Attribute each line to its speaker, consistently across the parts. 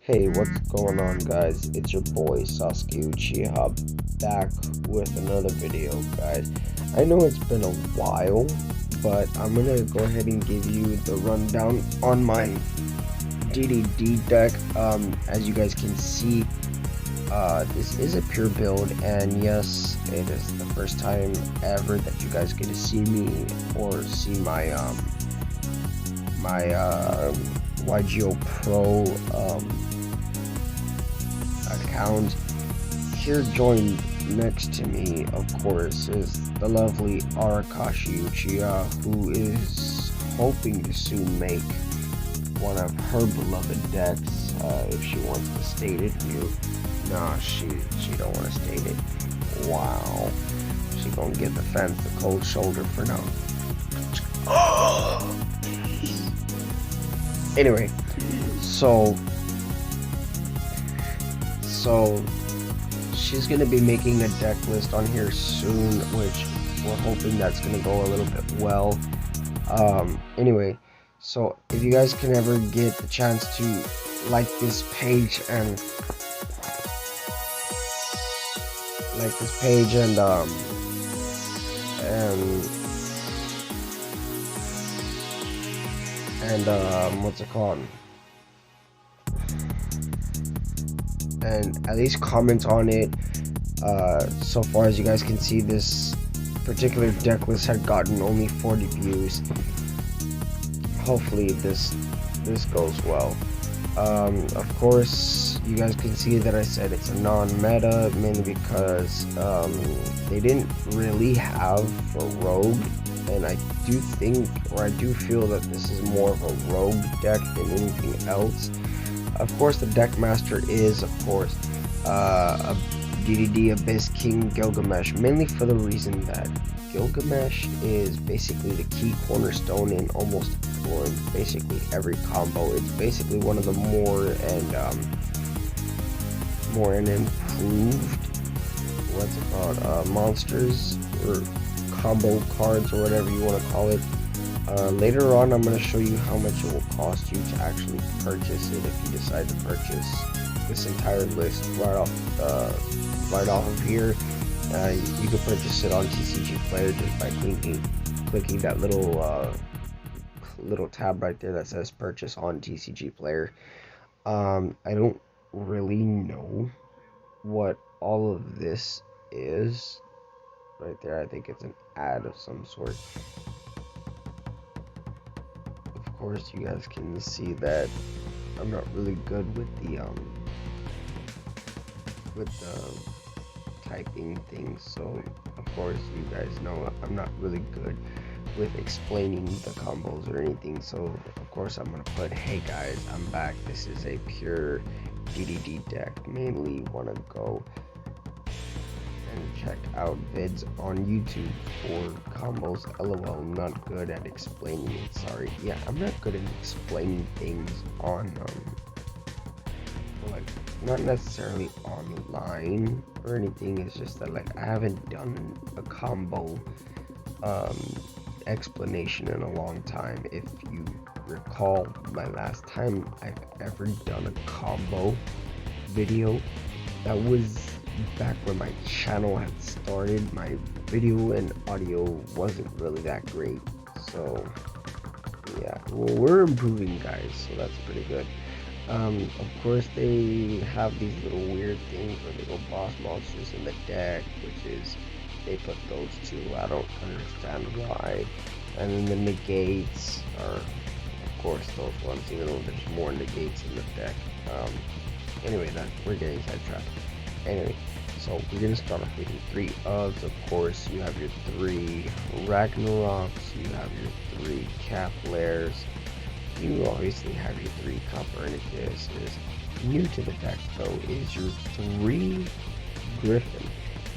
Speaker 1: Hey, what's going on, guys? It's your boy Sasuke Uchiha back with another video, guys. I know it's been a while, but I'm gonna go ahead and give you the rundown on my DDD deck. As you guys can see, this is a pure build, and yes, it is the first time ever that you guys get to see me or see my ygopro account. Here joined next to me, of course, is the lovely Arakashi Uchiha, who is hoping to soon make one of her beloved decks, if she wants to state it. Nah, she don't want to state it. Wow. She gonna give the fans the cold shoulder for now. Anyway, so she's gonna be making a deck list on here soon, which we're hoping that's gonna go a little bit well. Anyway, so if you guys can ever get the chance to like this page and what's it called? And at least comment on it. So far as you guys can see, this particular deck list had gotten only 40 views. Hopefully this goes well. Of course, you guys can see that I said it's a non-meta, mainly because they didn't really have a rogue, and I do think, or I do feel that this is more of a rogue deck than anything else. Of course, the deck master is, of course, a DDD Abyss King Gilgamesh, mainly for the reason that Gilgamesh is basically the key cornerstone in almost, or in basically every combo. It's basically one of the more and improved, what's it called, monsters or combo cards, or whatever you want to call it. Later on, I'm going to show you how much it will cost you to actually purchase it if you decide to purchase this entire list right off of here. You can purchase it on TCG Player just by clicking that little tab right there that says purchase on TCG Player. I don't really know what all of this is right there. I think it's an ad of some sort. Of course, you guys can see that I'm not really good with the typing things, so of course you guys know I'm not really good with explaining the combos or anything, so of course I'm gonna put, hey guys, I'm back, this is a pure DDD deck. Mainly want to go and check out vids on YouTube for combos. LOL, not good at explaining it, sorry. Yeah, I'm not good at explaining things on like, not necessarily online or anything. It's just that, like, I haven't done a combo explanation in a long time. If you recall, my last time I've ever done a combo video, that was back when my channel had started. My video and audio wasn't really that great, so yeah, well, we're improving, guys, so that's pretty good. Of course, they have these little weird things where they go boss monsters in the deck, which is, they put those two, I don't understand why. And then the negates are, of course, those ones, even though there's more negates in the deck. Anyway, we're getting sidetracked. Anyway, so we're gonna start off with your 3 Uggs. Of course, you have your 3 Ragnaroks, you have your 3 Caplairs, you obviously have your 3 Copernicus. New to the deck, though, is your 3 Griffin.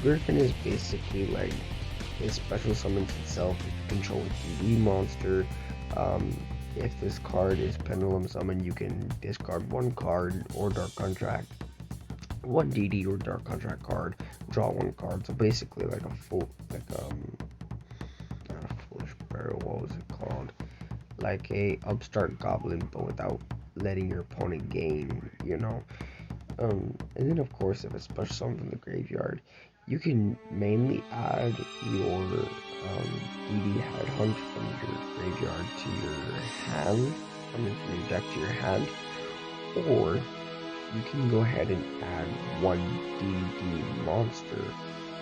Speaker 1: Griffin is basically like, it special summons itself if you control a DD monster. If this card is Pendulum Summon, you can discard 1 card or Dark Contract, 1 DD or Dark Contract card, draw 1 card. So basically like a full, not a Foolish Burial, what was it called? Like a Upstart Goblin, but without letting your opponent gain, you know. And then of course, if it's special summon from the graveyard, you can mainly add your DD Headhunt from your graveyard to your hand, from your deck to your hand, or you can go ahead and add one DD monster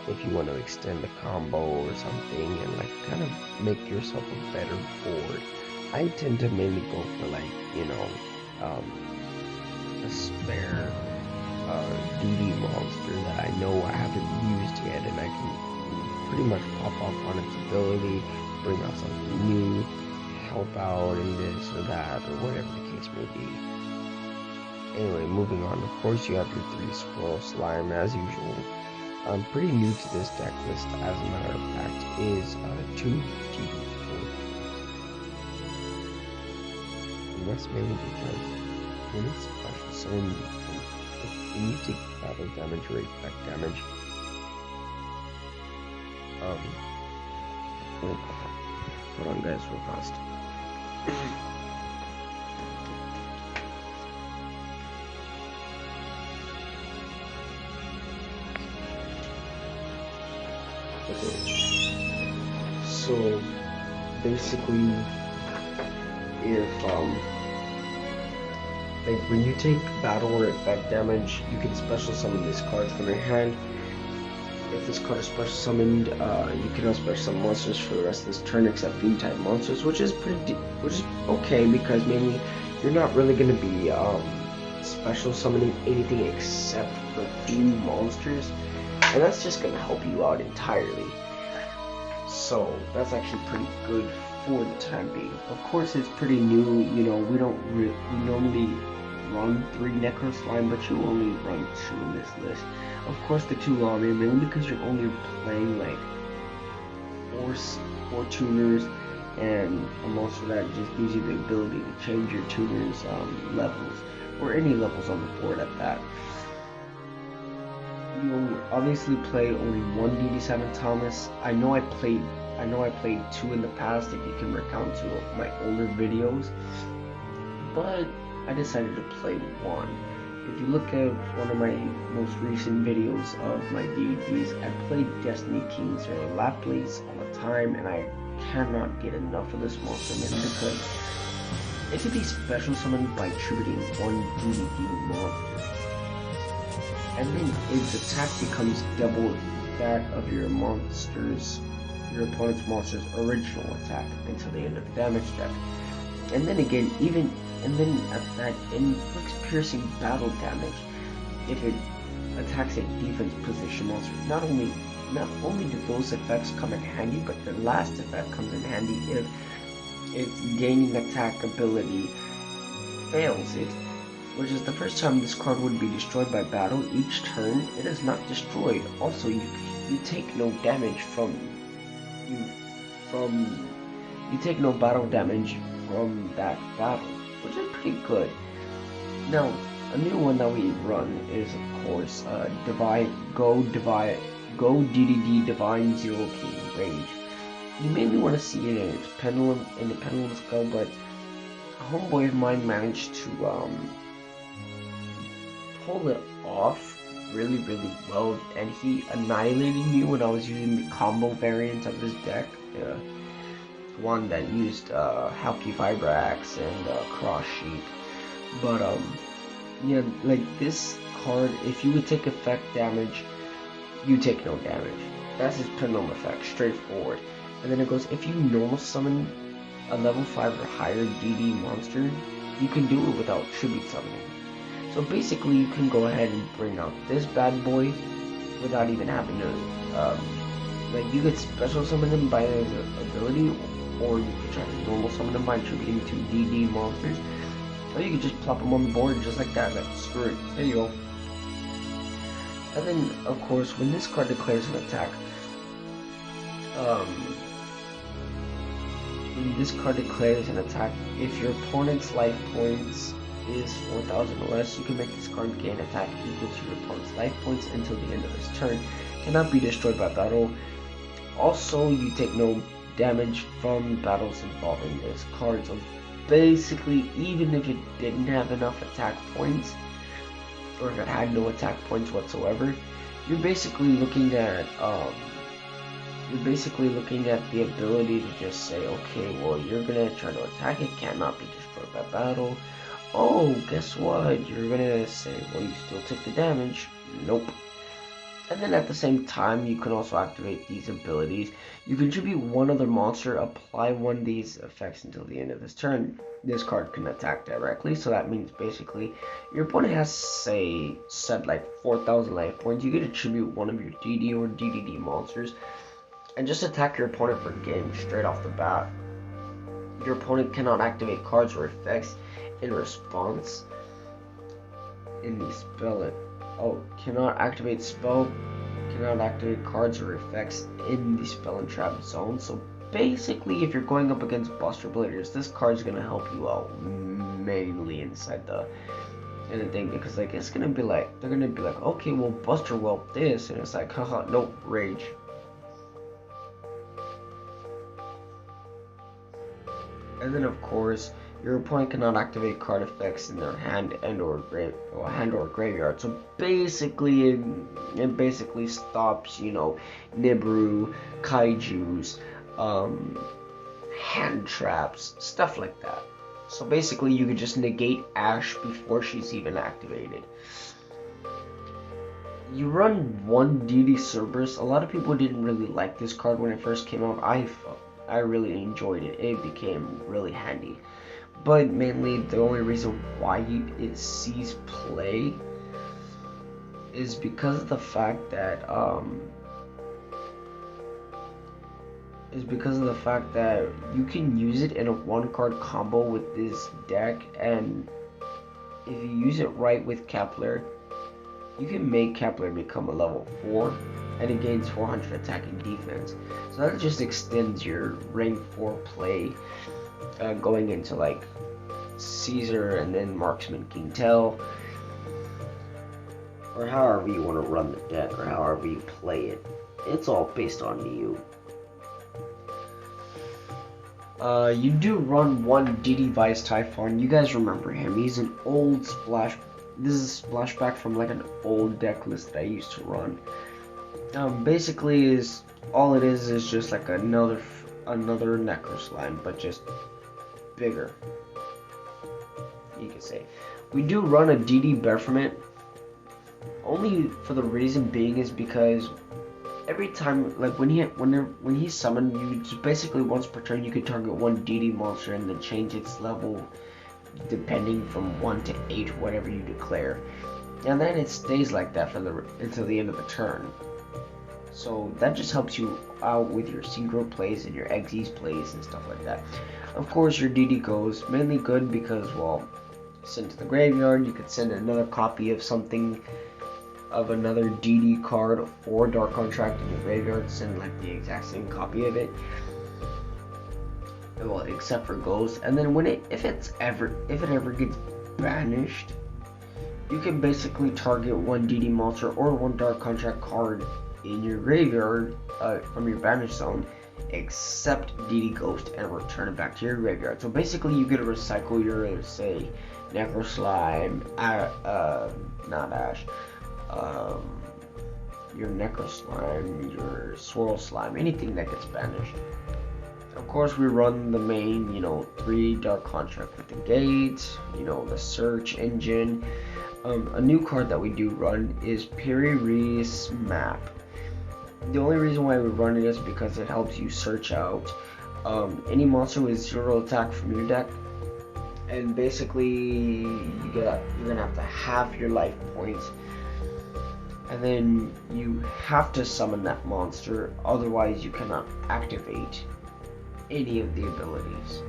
Speaker 1: if you want to extend the combo or something and like kind of make yourself a better board. I tend to mainly go for like, you know, a spare DD monster that I know I haven't used yet, and I can pretty much pop off on its ability, bring out something new, help out in this or that, or whatever the case may be. Anyway, moving on. Of course, you have your 3 Squirrel Slime as usual. Pretty new to this deck list, as a matter of fact, is 2 DD4. And that's mainly because when it's special summon, when you take battle damage or effect damage, hold on guys, real fast. Okay, so basically, if like when you take battle or effect damage, you can special summon this card from your hand. If this card is special summoned, you can also special summon monsters for the rest of this turn except fiend type monsters, which is okay, because mainly you're not really going to be special summoning anything except for fiend monsters, and that's just going to help you out entirely. So that's actually pretty good for the time being. Of course, it's pretty new. You know, we normally run 3 Necro Slime, but you only run 2 in this list. Of course, the 2 Lobby, mainly because you're only playing like 4 tuners, and a monster that just gives you the ability to change your tuners levels, or any levels on the board at that. You obviously play only 1 DD7 Thomas. I know I played 2 in the past, if you can recount 2 of my older videos, but I decided to play 1. If you look at one of my most recent videos of my DDDs, I played Destiny Kings or Lapleys all the time, and I cannot get enough of this monster, man, because it can be special summoned by attributing 1 DDD monster, and then its attack becomes double that of your opponent's monster's original attack until the end of the damage step. And then again, and then at that inflicts piercing battle damage if it attacks a defense position monster. Not only do those effects come in handy, but the last effect comes in handy if its gaining attack ability fails it, which is the first time this card would be destroyed by battle. Each turn it is not destroyed. Also, you take no damage you take no battle damage from that battle, which is pretty good. Now, a new one that we run is, of course, Go DDD Divine Zero King Rage. You mainly want to see it in its pendulum skull, but a homeboy of mine managed to pull it off really well, and he annihilated me when I was using the combo variant of his deck. One that used Halky Vibrax and Cross Sheet. But yeah, like this card, if you would take effect damage, you take no damage. That's his pendulum effect, straightforward. And then it goes, if you normal summon a level 5 or higher DD monster, you can do it without tribute summoning. So basically, you can go ahead and bring out this bad boy without even having to like, you could special summon him by his ability, or you could try to normal summon him by attributing to DD monsters, or you could just plop him on the board just like that. Like, screw it, there you go. And then, of course, when this card declares an attack, if your opponent's life points is 4,000 or less, you can make this card gain attack equal to your opponent's life points until the end of his turn. Cannot be destroyed by battle. Also, you take no damage from battles involving this card. So
Speaker 2: basically, even if it didn't have enough attack points, or if it had no attack points whatsoever, you're basically looking at the ability to just say, okay, well, you're gonna try to attack it, cannot be destroyed by battle. Oh, guess what? You're gonna say, well, you still take the damage. Nope. And then at the same time, you can also activate these abilities. You contribute one other monster, apply one of these effects until the end of this turn. This card can attack directly, so that means basically your opponent has, say, set like 4,000 life points. You get to tribute one of your DD or DDD monsters and just attack your opponent for game straight off the bat. Your opponent cannot activate cards or effects in response in the spell. Cannot activate cards or effects in the spell and trap zone. So basically, if you're going up against Buster Bladers, this card's gonna help you out mainly inside the thing, because like they're gonna be like, okay, well, Buster Whelp this, and it's like, haha, nope, rage. And then of course, your opponent cannot activate card effects in their hand or graveyard. So basically, it basically stops, Nibiru, Kaijus, hand traps, stuff like that. So basically, you could just negate Ash before she's even activated. You run one DD Cerberus. A lot of people didn't really like this card when it first came out. I really enjoyed it. It became really handy. But mainly, the only reason why it sees play is because of the fact that you can use it in a 1-card combo with this deck, and if you use it right with Kepler, you can make Kepler become a level 4, and it gains 400 attack and defense. So that just extends your rank 4 play. Going into like Caesar and then Marksman King Tell, or however you want to run the deck, or however you play it. It's all based on you. You do run one DD Vice Typhon. You guys remember him. He's an old splash. This is a splashback from like an old deck list that I used to run. Basically, all it is just like another Necro Slime, but just bigger, you could say. We do run a DD Bearfrement, only for the reason being is because every time, like when he's summoned, you just basically once per turn you could target one DD monster and then change its level depending from 1 to 8, whatever you declare, and then it stays like that until the end of the turn. So that just helps you out with your synchro plays and your Xyz plays and stuff like that. Of course, your DD goes mainly good because, well, send to the graveyard. You could send another copy of another DD card or Dark Contract in your graveyard. Send like the exact same copy of it. Well, except for Ghost. And then if it ever gets banished, you can basically target one DD monster or one Dark Contract card in your graveyard from your banish zone, except DD Ghost, and return it back to your graveyard. So basically, you get to recycle your, say, Necro Slime, not Ash, your Necro Slime, your Swirl Slime, anything that gets banished. Of course, we run the main, 3 Dark Contract with the Gate, the Search Engine. A new card that we do run is Piri-Reis Map. The only reason why we run it is because it helps you search out any monster with 0 attack from your deck, and basically you're gonna have to halve your life points, and then you have to summon that monster, otherwise you cannot activate any of the abilities,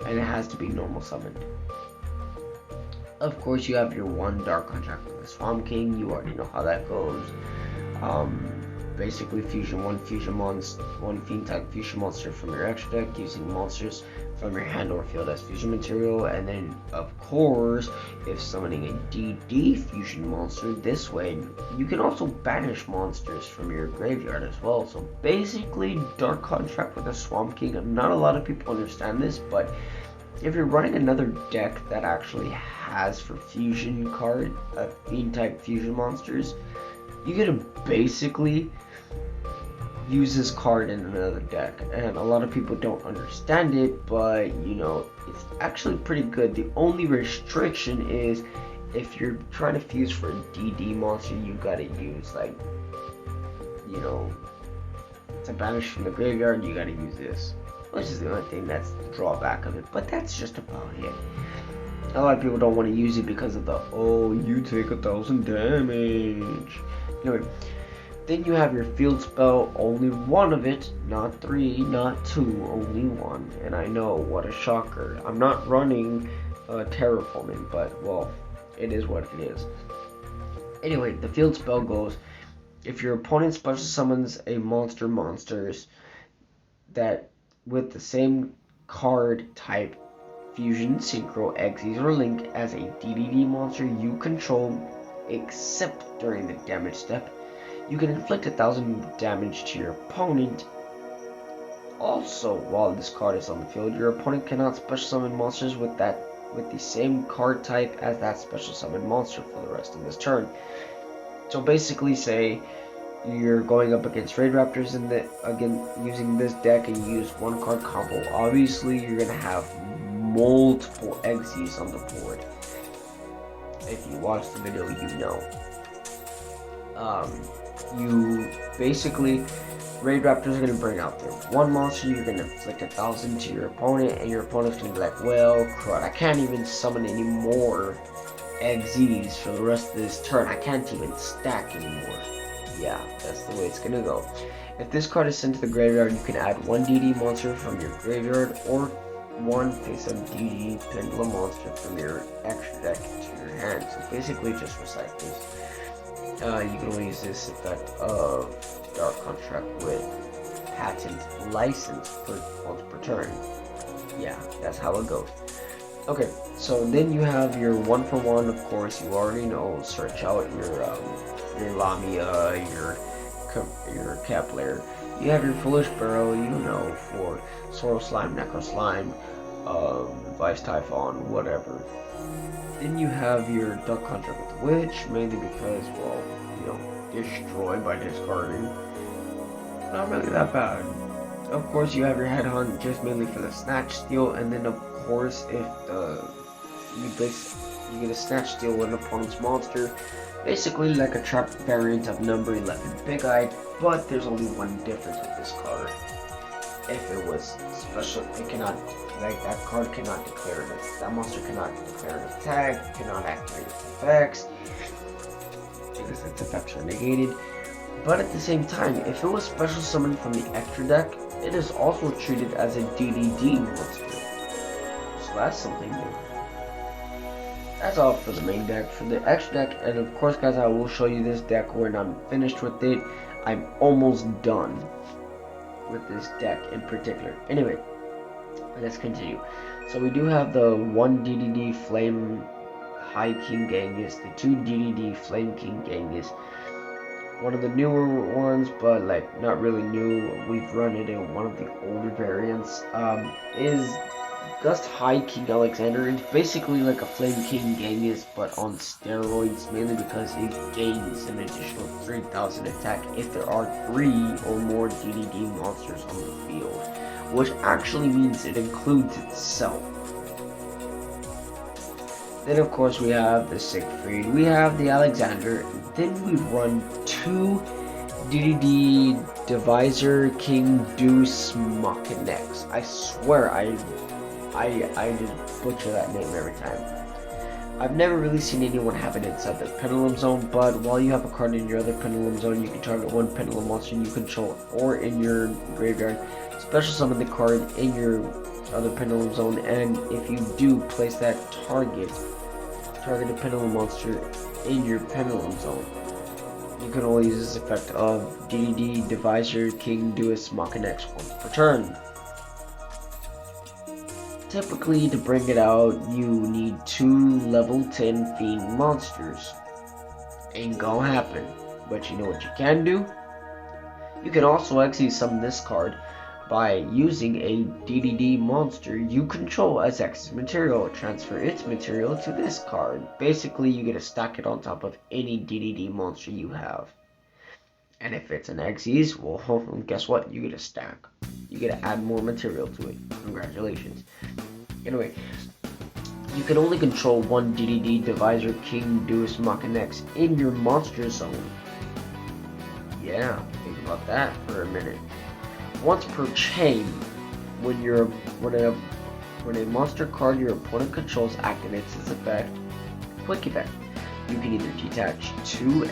Speaker 2: and it has to be normal summoned. Of course, you have your one Dark Contract with the Swamp King. You already know how that goes. basically fusion one fiend type fusion monster from your extra deck using monsters from your hand or field as fusion material. And then of course, if summoning a DD fusion monster this way, you can also banish monsters from your graveyard as well. So basically, Dark Contract with a Swamp King. Not a lot of people understand this, but if you're running another deck that actually has for fusion card fiend type fusion monsters, you get to basically use this card in another deck. And a lot of people don't understand it, but you know, it's actually pretty good. The only restriction is if you're trying to fuse for a DD monster, you gotta use, like, you know, to banish from the graveyard, you gotta use this, which is the only thing that's the drawback of it. But that's just about it. A lot of people don't want to use it because of the, oh, you take 1,000 damage. Anyway, then you have your field spell, only one of it, not 3, not 2, only 1. And I know, what a shocker. I'm not running terraforming, but well, it is what it is. Anyway, the field spell goes, if your opponent special summons a monsters that with the same card type, fusion, synchro, exes, or link as a DDD monster you control, except during the damage step, you can inflict 1,000 damage to your opponent. Also, while this card is on the field, your opponent cannot special summon monsters with the same card type as that special summon monster for the rest of this turn. So basically, say you're going up against Raid Raptors again using this deck and you use one card combo. Obviously, you're gonna have multiple exes on the board. If you watch the video, you know. You basically, Raid Raptors are gonna bring out their one monster. You're gonna inflict 1,000 to your opponent, and your opponent's gonna be like, well, crud, I can't even summon any more exes for the rest of this turn. I can't even stack anymore. Yeah, that's the way it's gonna go. If this card is sent to the graveyard, you can add one DD monster from your graveyard or one face-up DD pendulum monster from your extra deck to your hand. So basically, just recite this. You can only use this effect of Dark Contract with patent license once per turn. Yeah, that's how it goes. Okay, so then you have your 1-for-1. Of course, you already know. Search out your Lamia, your Kepler. You have your Foolish Barrow, you know, for Sorrow Slime, Necro Slime, Vice Typhon, whatever. Then you have your Dark Contract with the Witch, mainly because, well, you know, destroy by discarding. Not really that bad. Of course, you have your Headhunt, just mainly for the Snatch Steal, and then of course, if you get a Snatch Steal with an opponent's monster, basically like a trap variant of number 11 Big Eye, but there's only one difference with this card. If it was special, it cannot, like, that card cannot declare it. That monster cannot declare an attack, cannot activate its effects, because its effects are negated. But at the same time, if it was special summoned from the extra deck, it is also treated as a DDD monster. So that's something new. That's all for the main deck. For the extra deck, and of course guys, I will show you this deck when I'm finished with it. I'm almost done with this deck in particular. Anyway, let's continue. So we do have the 1 DDD Flame High King Genghis, the 2 DDD Flame King Genghis. One of the newer ones, but like not really new. We've run it in one of the older variants. Is Gust High King Alexander. It's basically like a Flame King Genghis, but on steroids, mainly because it gains an additional 3,000 attack if there are 3 or more DDD monsters on the field, which actually means it includes itself. Then of course we have the Siegfried, we have the Alexander, then we run 2 DDD Divisor King Deuce Machinex. I swear I just butcher that name every time. I've never really seen anyone have it inside the Pendulum Zone, but while you have a card in your other Pendulum Zone, you can target one Pendulum monster you control or in your graveyard, special summon the card in your other Pendulum Zone, and if you do place that target a Pendulum monster in your Pendulum Zone. You can only use this effect of DDD Divisor King Deus Machina X once per turn. Typically, to bring it out, you need 2 level 10 Fiend monsters. Ain't gonna happen. But you know what you can do? You can also actually summon this card by using a DDD monster you control as X's material. Transfer its material to this card. Basically, you get to stack it on top of any DDD monster you have. And if it's an Xyz, well, guess what? You get a stack. You get to add more material to it. Congratulations. Anyway, you can only control one DDD Divisor King Deus Machina X in your monster zone. Yeah, think about that for a minute. Once per chain, when a monster card your opponent controls activates its effect, quick effect, you can either detach 2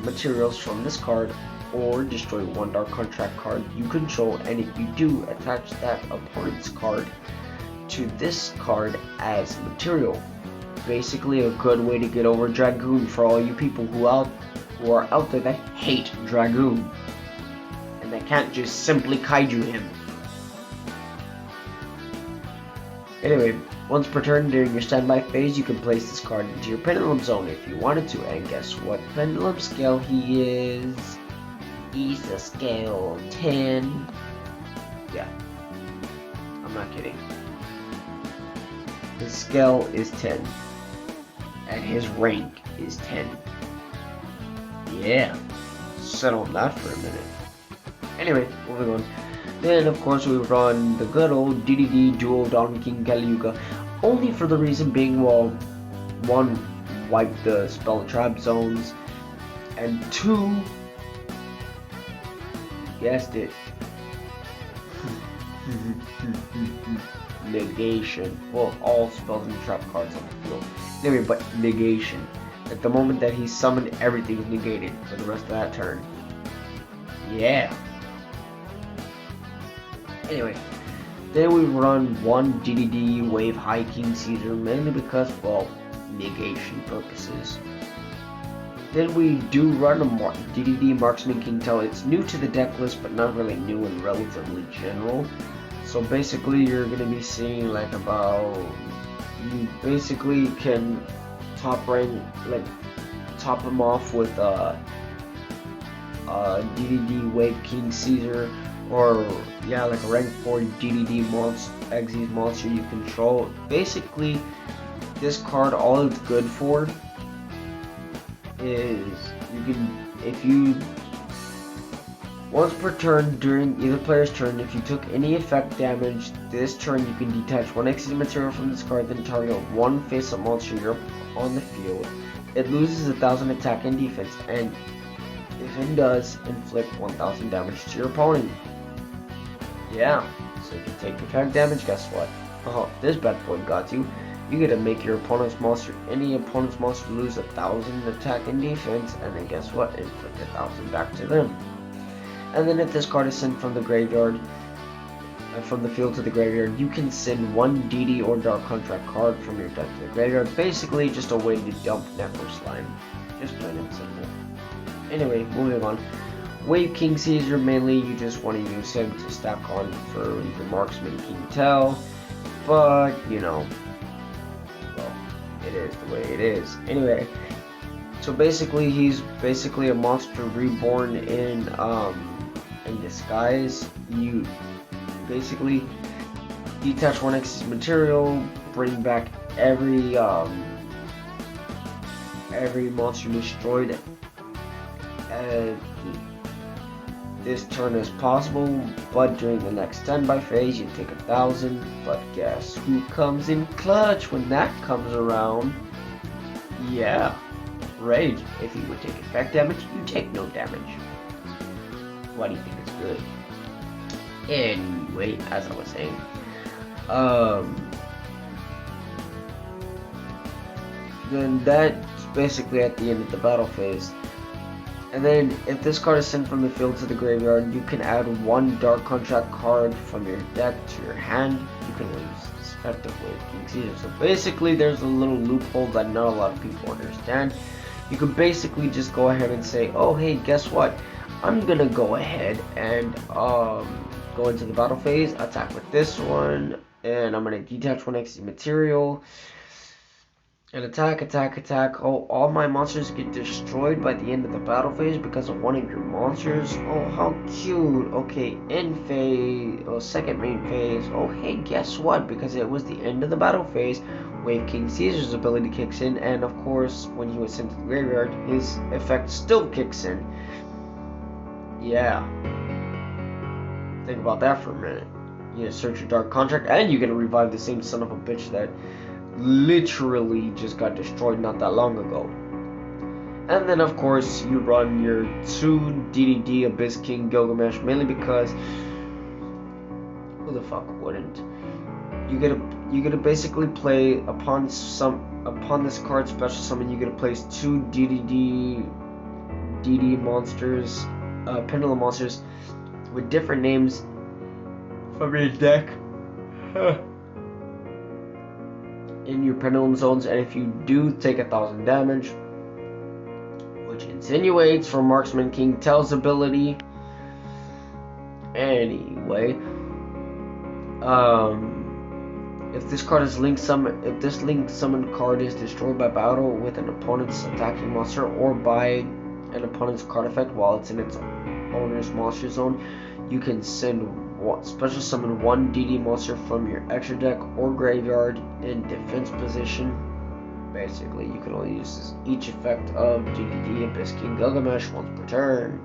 Speaker 2: materials from this card or destroy 1 dark contract card you control, and if you do, attach that opponent's card to this card as material. Basically a good way to get over Dragoon for all you people who are out there that hate Dragoon and that can't just simply kaiju him. Anyway, once per turn during your standby phase, you can place this card into your Pendulum Zone if you wanted to, and guess what Pendulum scale he is? He's a scale 10. Yeah, I'm not kidding. His scale is 10, and his rank is 10. Yeah, settle on that for a minute. Anyway, moving on. Then, of course, we run the good old DDD Duo Don King Galuga, only for the reason being, well, 1, wipe the spell and trap zones, and 2, guessed it, negation. Well, all spells and trap cards on the field. Anyway, but negation. At the moment that he's summoned, everything is negated for the rest of that turn. Yeah. Anyway, then we run 1 DDD Wave High King Caesar, mainly because, well, negation purposes. Then we do run a DDD Marksman King Tell. It's new to the deck list, but not really new and relatively general. So basically, you're going to be seeing like about, you basically can top him off with DDD Wave King Caesar, or yeah, like a rank 4 DDD Xyz monster you control. Basically, this card, all it's good for is you can, if you, once per turn during either player's turn, if you took any effect damage this turn, you can detach 1 Xyz material from this card, then target 1 face-up monster you're on the field. It loses 1,000 attack and defense, and if it does, inflict 1,000 damage to your opponent. Yeah, so if you take effect damage, guess what? Oh, this bad boy got you. You get to make your opponent's monster, any opponent's monster, lose 1,000 attack and defense, and then guess what? Inflict 1,000 back to them. And then if this card is sent from the graveyard, from the field to the graveyard, you can send 1 DD or Dark Contract card from your deck to the graveyard. Basically, just a way to dump Necro Slime. Just plain and simple. Anyway, moving on. Wave King Caesar, mainly you just want to use him to stack on for your Marksman King Tell. But, you know, well, it is the way it is. Anyway, so basically he's basically a monster reborn in disguise. You basically detach 1 X's material, bring back every monster destroyed this turn as possible, but during the next standby phase you take 1,000. But guess who comes in clutch when that comes around? Yeah, Rage. If you would take effect damage, you take no damage. Why do you think it's good? Anyway, as I was saying, then that's basically at the end of the battle phase. And then, if this card is sent from the field to the graveyard, you can add 1 Dark Contract card from your deck to your hand. You can use this effective Wave King Caesar. So basically, there's a little loophole that not a lot of people understand. you could basically just go ahead and say, oh hey, guess what, I'm gonna go ahead and go into the battle phase, attack with this one, and I'm gonna detach one XP material and attack. Oh, all my monsters get destroyed by the end of the battle phase because of one of your monsters. Oh, how cute. Okay, end phase. Oh, second main phase. Oh, hey, guess what? Because it was the end of the battle phase, Wave King Caesar's ability kicks in, and of course, when he was sent to the graveyard, his effect still kicks in. Yeah. Think about that for a minute. You search your dark contract, and you get to revive the same son of a bitch that literally just got destroyed not that long ago. And then of course you run your 2 DDD Abyss King Gilgamesh, mainly because who the fuck wouldn't? You get to basically play upon this card special summon. You get to place 2 DD monsters, pendulum monsters with different names from your deck. In your pendulum zones, and if you do take 1,000 damage, which insinuates from Marksman King Tell's ability. Anyway, if this card is linked summon, if this linked summon card is destroyed by battle with an opponent's attacking monster or by an opponent's card effect while it's in its owner's monster zone, you can special summon 1 DD monster from your extra deck or graveyard in defense position. Basically, you can only use each effect of DDD Abyss King Gilgamesh once per turn.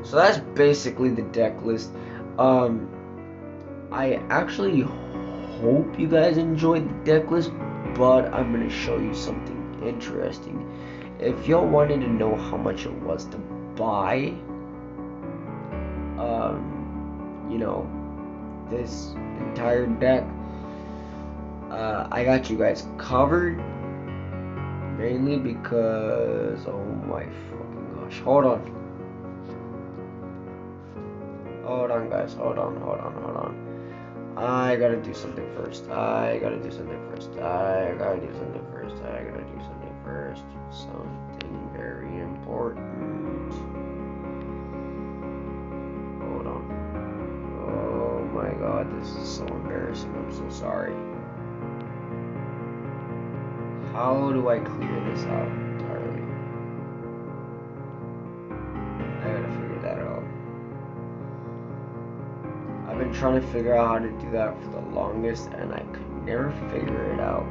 Speaker 2: So that's basically the deck list. I actually hope you guys enjoyed the deck list, but I'm going to show you something interesting. If y'all wanted to know how much it was to buy you know, this entire deck, I got you guys covered, mainly because, oh my fucking gosh, hold on guys, hold on, I gotta do something first, something very important. Oh my god, this is so embarrassing. I'm so sorry. How do I clear this out entirely? I gotta figure that out. I've been trying to figure out how to do that for the longest, and I could never figure it out.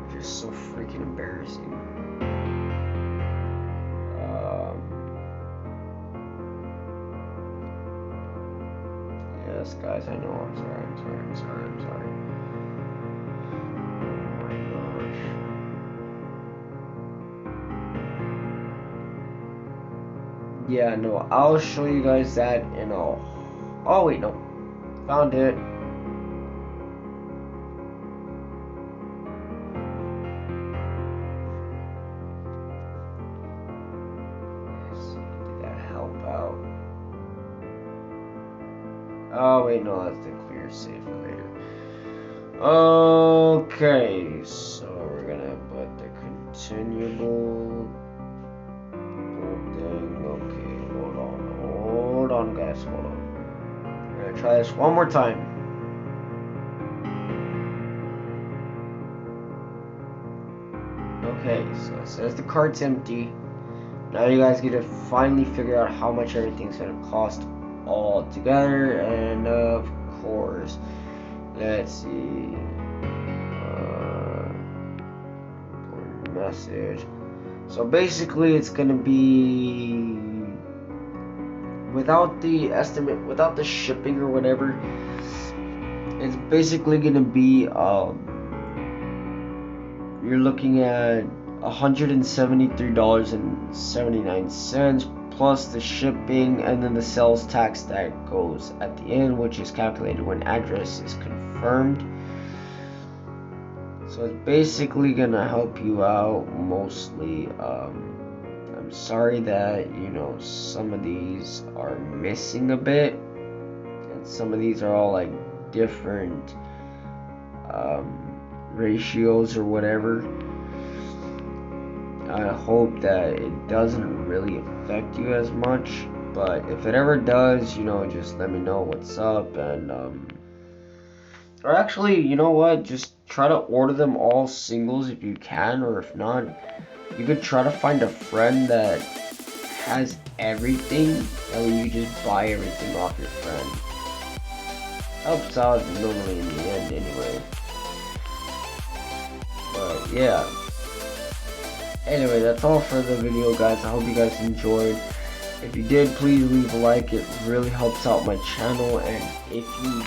Speaker 2: Which is so freaking embarrassing. Yes, guys, I know. I'm sorry. Oh my gosh. Yeah, no, I'll show you guys that in a... Oh, wait, no. Found it. Did that help out? Oh wait, no, that's the clear save later. Okay, so we're gonna put the continuable thing. Okay, hold on guys, hold on. We're gonna try this one more time. Okay, so it says the card's empty. Now you guys get to finally figure out how much everything's gonna cost all together, and of course, let's see, message. So basically it's gonna be, without the estimate, without the shipping or whatever, it's basically gonna be you're looking at $173.79 plus the shipping, and then the sales tax that goes at the end, which is calculated when address is confirmed. So it's basically gonna help you out mostly. I'm sorry that, you know, some of these are missing a bit, and some of these are all like different ratios or whatever. I hope that it doesn't really affect you as much. But if it ever does, you know, just let me know what's up. And or actually, you know what? Just try to order them all singles if you can, or if not, you could try to find a friend that has everything, and you just buy everything off your friend. Helps out normally in the end anyway. But yeah. Anyway, that's all for the video, guys. I hope you guys enjoyed. If you did, please leave a like. It really helps out my channel. And if you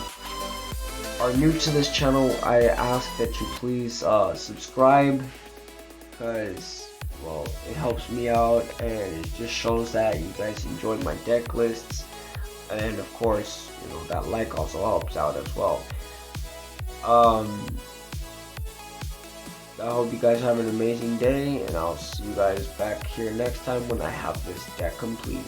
Speaker 2: are new to this channel, I ask that you please subscribe, because, well, it helps me out and it just shows that you guys enjoy my deck lists. And of course, you know, that like also helps out as well. I hope you guys have an amazing day, and I'll see you guys back here next time when I have this deck completed.